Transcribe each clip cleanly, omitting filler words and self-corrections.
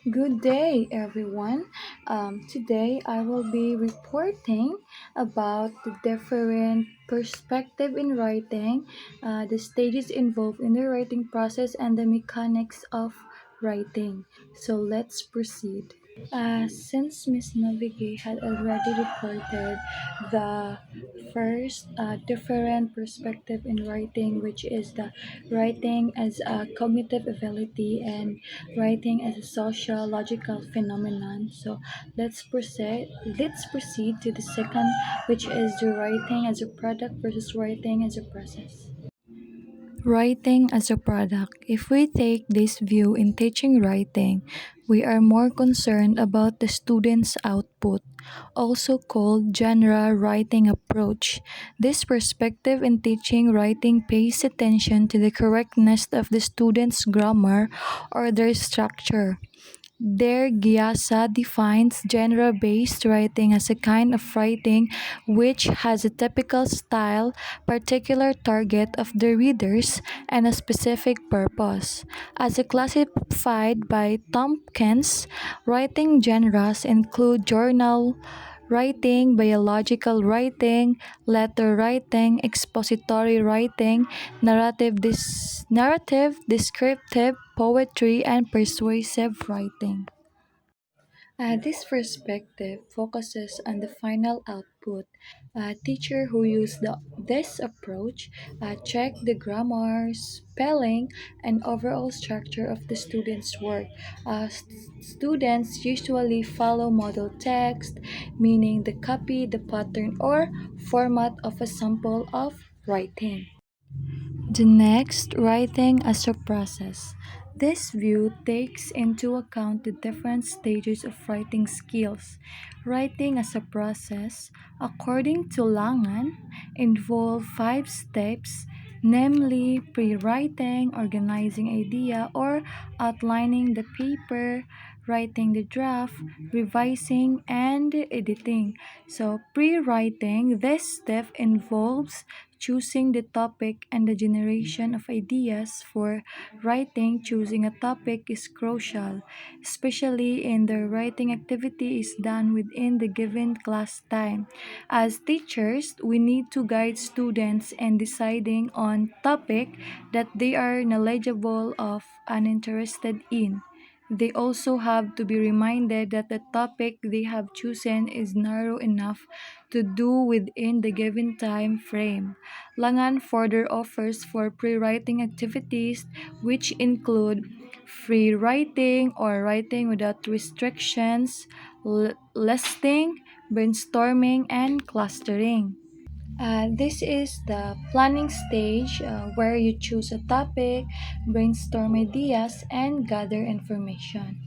Good day, everyone. Today I will be reporting about the different perspective in writing, the stages involved in the writing process, and the mechanics of writing. So let's proceed. Since Miss Navigay had already reported the first different perspective in writing, which is the writing as a cognitive ability and writing as a sociological phenomenon. So let's proceed to the second, which is the writing as a product versus writing as a process. Writing as a product. If we take this view in teaching writing, we are more concerned about the student's output, also called genre writing approach. This perspective in teaching writing pays attention to the correctness of the student's grammar or their structure. Der Gyasa defines genre-based writing as a kind of writing which has a typical style, particular target of the readers, and a specific purpose. As classified by Tompkins, writing genres include journal writing, biological writing, letter writing, expository writing, narrative, descriptive, poetry, and persuasive writing. This perspective focuses on the final output. A teacher who use this approach check the grammar, spelling, and overall structure of the student's work. Students usually follow model text, meaning the copy, the pattern, or format of a sample of writing. The next, writing as a process. This view takes into account the different stages of writing skills. Writing as a process, according to Langan, involve five steps, namely pre-writing, organizing idea or outlining the paper, writing the draft, revising, and editing. So, pre-writing, this step involves choosing the topic and the generation of ideas for writing. Choosing a topic is crucial, especially in the writing activity is done within the given class time. As teachers, we need to guide students in deciding on topic that they are knowledgeable of and interested in. They also have to be reminded that the topic they have chosen is narrow enough to do within the given time frame. Langan further offers for pre-writing activities which include free writing or writing without restrictions, listing, brainstorming, and clustering. This is the planning stage where you choose a topic, brainstorm ideas, and gather information.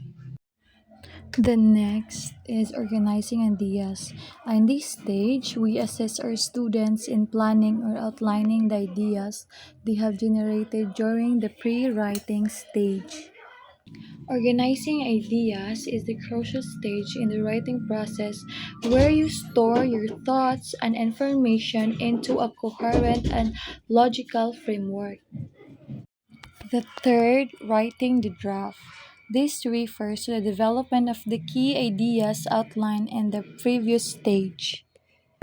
The next is organizing ideas. In this stage, we assess our students in planning or outlining the ideas they have generated during the pre-writing stage. Organizing ideas is the crucial stage in the writing process where you store your thoughts and information into a coherent and logical framework. The third, writing the draft. This refers to the development of the key ideas outlined in the previous stage.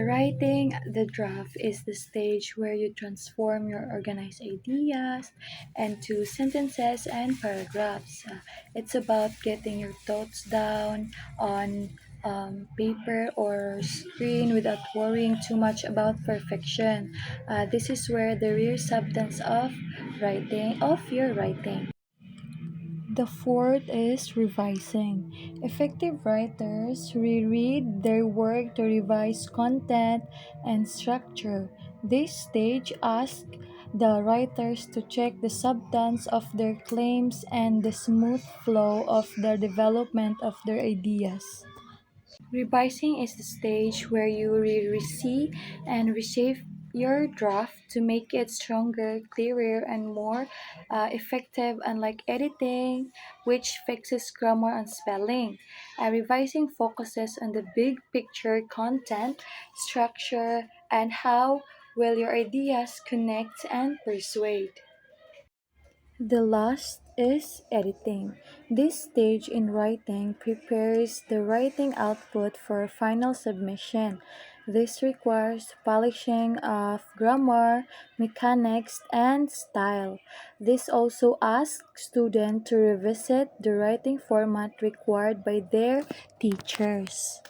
Writing the draft is the stage where you transform your organized ideas into sentences and paragraphs. It's about getting your thoughts down on paper or screen without worrying too much about perfection. This is where the real substance of your writing. The fourth is revising. Effective writers reread their work to revise content and structure. This stage asks the writers to check the substance of their claims and the smooth flow of the development of their ideas. Revising is the stage where you re-see and reshape your draft to make it stronger, clearer, and more effective, unlike editing, which fixes grammar and spelling. Revising focuses on the big picture content, structure, and how will your ideas connect and persuade. The last is editing. This stage in writing prepares the writing output for final submission. This requires polishing of grammar, mechanics, and style. This also asks students to revisit the writing format required by their teachers.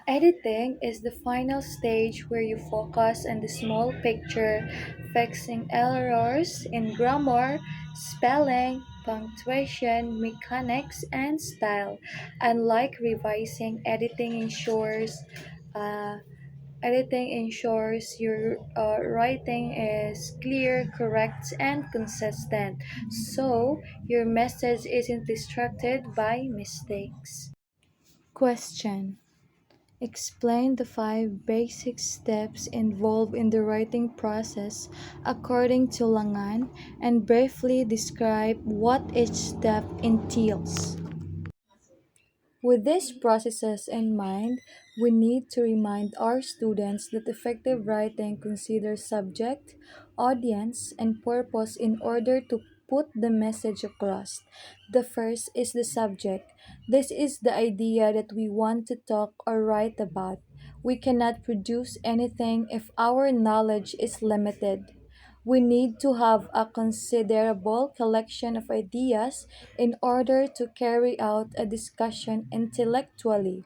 Editing is the final stage where you focus on the small picture, fixing errors in grammar, spelling, punctuation, mechanics, and style. Unlike revising, uh, editing ensures your writing is clear, correct, and consistent, so your message isn't distracted by mistakes. Question. Explain the five basic steps involved in the writing process according to Langan and briefly describe what each step entails. With these processes in mind, we need to remind our students that effective writing considers subject, audience, and purpose in order to put the message across. The first is the subject. This is the idea that we want to talk or write about. We cannot produce anything if our knowledge is limited. We need to have a considerable collection of ideas in order to carry out a discussion intellectually.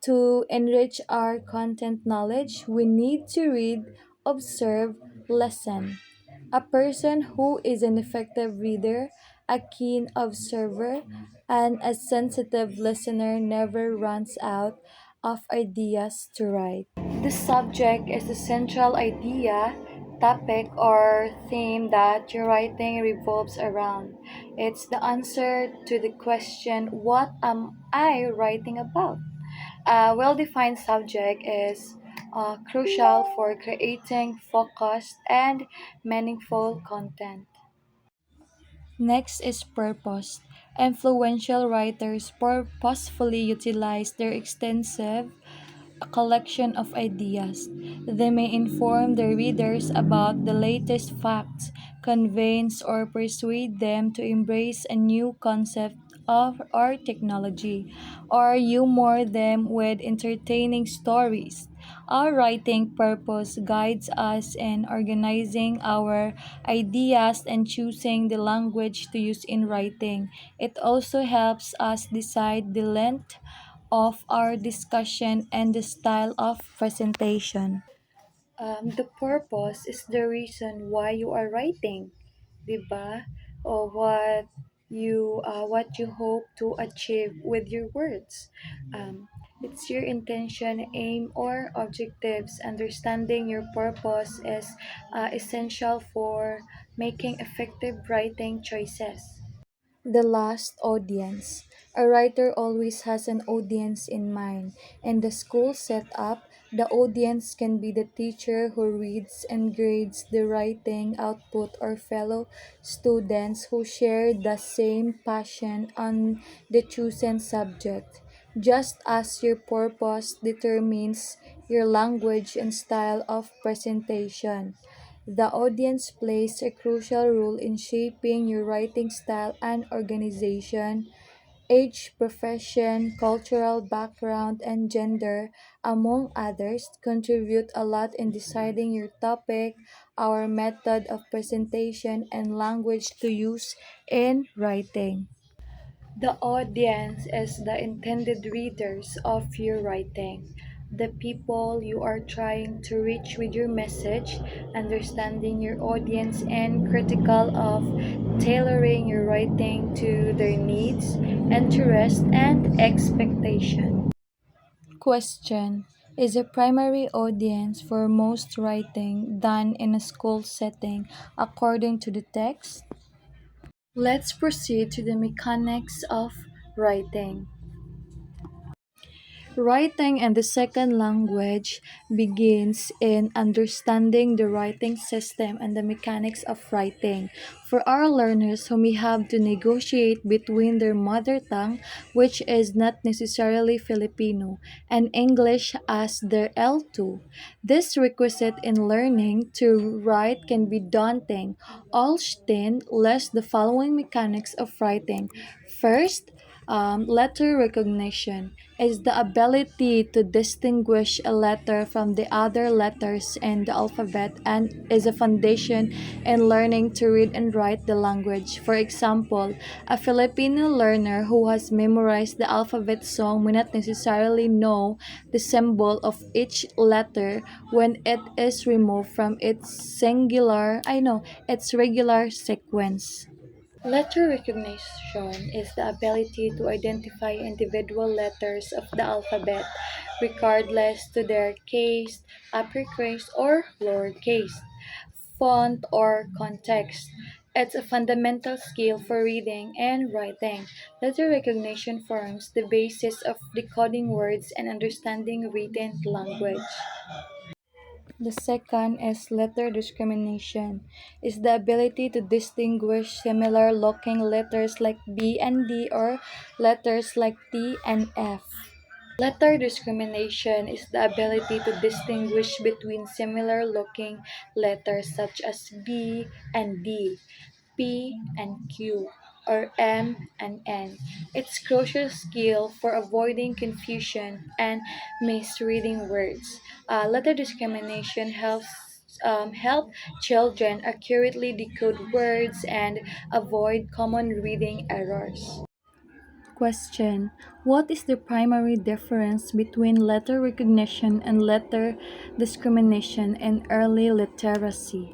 To enrich our content knowledge, we need to read, observe, listen. A person who is an effective reader, a keen observer, and a sensitive listener never runs out of ideas to write. The subject is the central idea, topic, or theme that your writing revolves around. It's the answer to the question, what am I writing about? A well defined subject is crucial for creating focused and meaningful content. Next is purpose. Influential writers purposefully utilize their extensive a collection of ideas. They may inform their readers about the latest facts, convince or persuade them to embrace a new concept of or technology, or humor them with entertaining stories. Our writing purpose guides us in organizing our ideas and choosing the language to use in writing. It also helps us decide the length of our discussion and the style of presentation. The purpose is the reason why you are writing, diba? Or what you hope to achieve with your words. Um, it's your intention, aim, or objectives. Understanding your purpose is essential for making effective writing choices. The last audience. A writer always has an audience in mind. In the school setup, the audience can be the teacher who reads and grades the writing output or fellow students who share the same passion on the chosen subject. Just as your purpose determines your language and style of presentation. The audience plays a crucial role in shaping your writing style and organization. Age, profession, cultural background, and gender, among others, contribute a lot in deciding your topic, our method of presentation, and language to use in writing. The audience is the intended readers of your writing, the people you are trying to reach with your message, understanding your audience, and critical of tailoring your writing to their needs, interests, and expectation. Question. Is a primary audience for most writing done in a school setting according to the text? Let's proceed to the mechanics of writing. Writing in the second language begins in understanding the writing system and the mechanics of writing. For our learners who may have to negotiate between their mother tongue, which is not necessarily Filipino, and English as their L2, this requisite in learning to write can be daunting. Allstein lists the following mechanics of writing. First, letter recognition is the ability to distinguish a letter from the other letters in the alphabet and is a foundation in learning to read and write the language. For example, a Filipino learner who has memorized the alphabet song may not necessarily know the symbol of each letter when it is removed from its regular sequence. Letter recognition is the ability to identify individual letters of the alphabet, regardless to their case, uppercase, or lowercase, font, or context. It's a fundamental skill for reading and writing. Letter recognition forms the basis of decoding words and understanding written language. The second is letter discrimination, is the ability to distinguish similar looking letters like B and D or letters like T and F. Letter discrimination is the ability to distinguish between similar looking letters such as B and D, P and Q, or M and N. It's crucial skill for avoiding confusion and misreading words. Letter discrimination help children accurately decode words and avoid common reading errors. Question: what is the primary difference between letter recognition and letter discrimination in early literacy?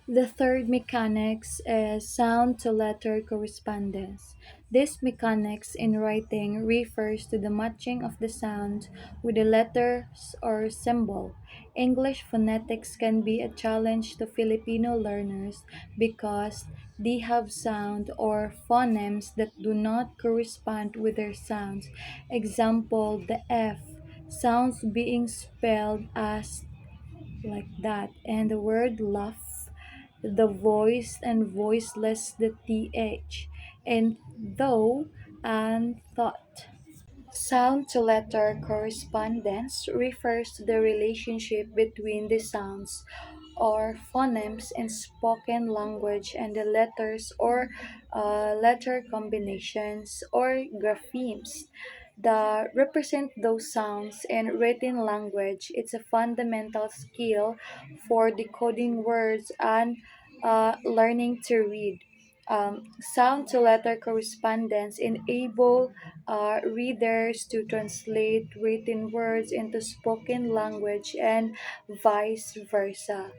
The third mechanics is sound to letter correspondence. This mechanics in writing refers to the matching of the sound with the letters or symbol. English phonetics can be a challenge to Filipino learners because they have sound or phonemes that do not correspond with their sounds. Example, the F sounds being spelled as like that, and the word laugh, the voiced and voiceless, the th, and though and thought. Sound to letter correspondence refers to the relationship between the sounds or phonemes in spoken language and the letters or letter combinations or graphemes that represent those sounds in written language. It's a fundamental skill for decoding words and learning to read. Sound to letter correspondence enable readers to translate written words into spoken language and vice versa.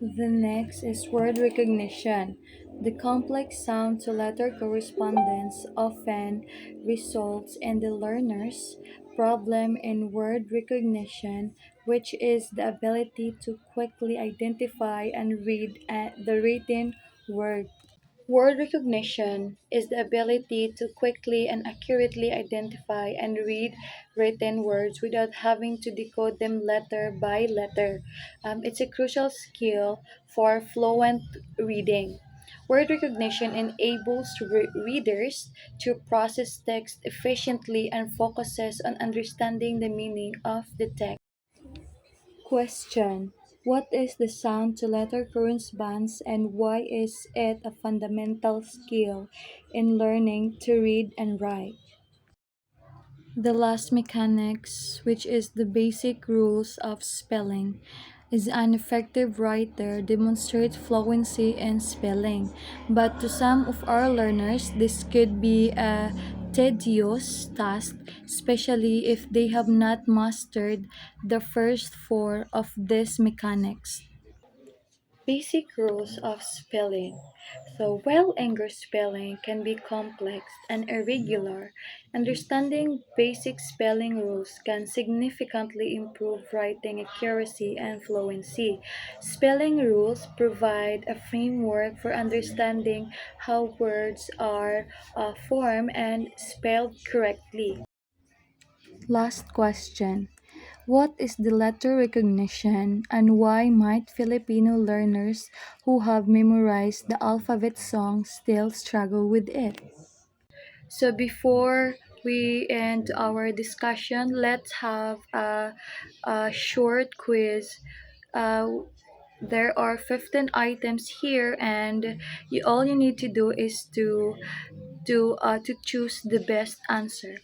The next is word recognition. The complex sound to letter correspondence often results in the learner's problem in word recognition, which is the ability to quickly identify and read the written word. Word recognition is the ability to quickly and accurately identify and read written words without having to decode them letter by letter. It's a crucial skill for fluent reading. Word recognition enables readers to process text efficiently and focuses on understanding the meaning of the text. Question: what is the sound to letter correspondence and why is it a fundamental skill in learning to read and write? The last mechanics, which is the basic rules of spelling, is an effective writer demonstrates fluency in spelling. But to some of our learners, this could be a tedious task, especially if they have not mastered the first four of these mechanics. Basic rules of spelling. So, while English spelling can be complex and irregular, understanding basic spelling rules can significantly improve writing accuracy and fluency. Spelling rules provide a framework for understanding how words are formed and spelled correctly. Last question. What is the letter recognition and why might Filipino learners who have memorized the alphabet song still struggle with it? So before we end our discussion, let's have a short quiz. Uh, there are 15 items here, and all you need to do is to choose the best answer.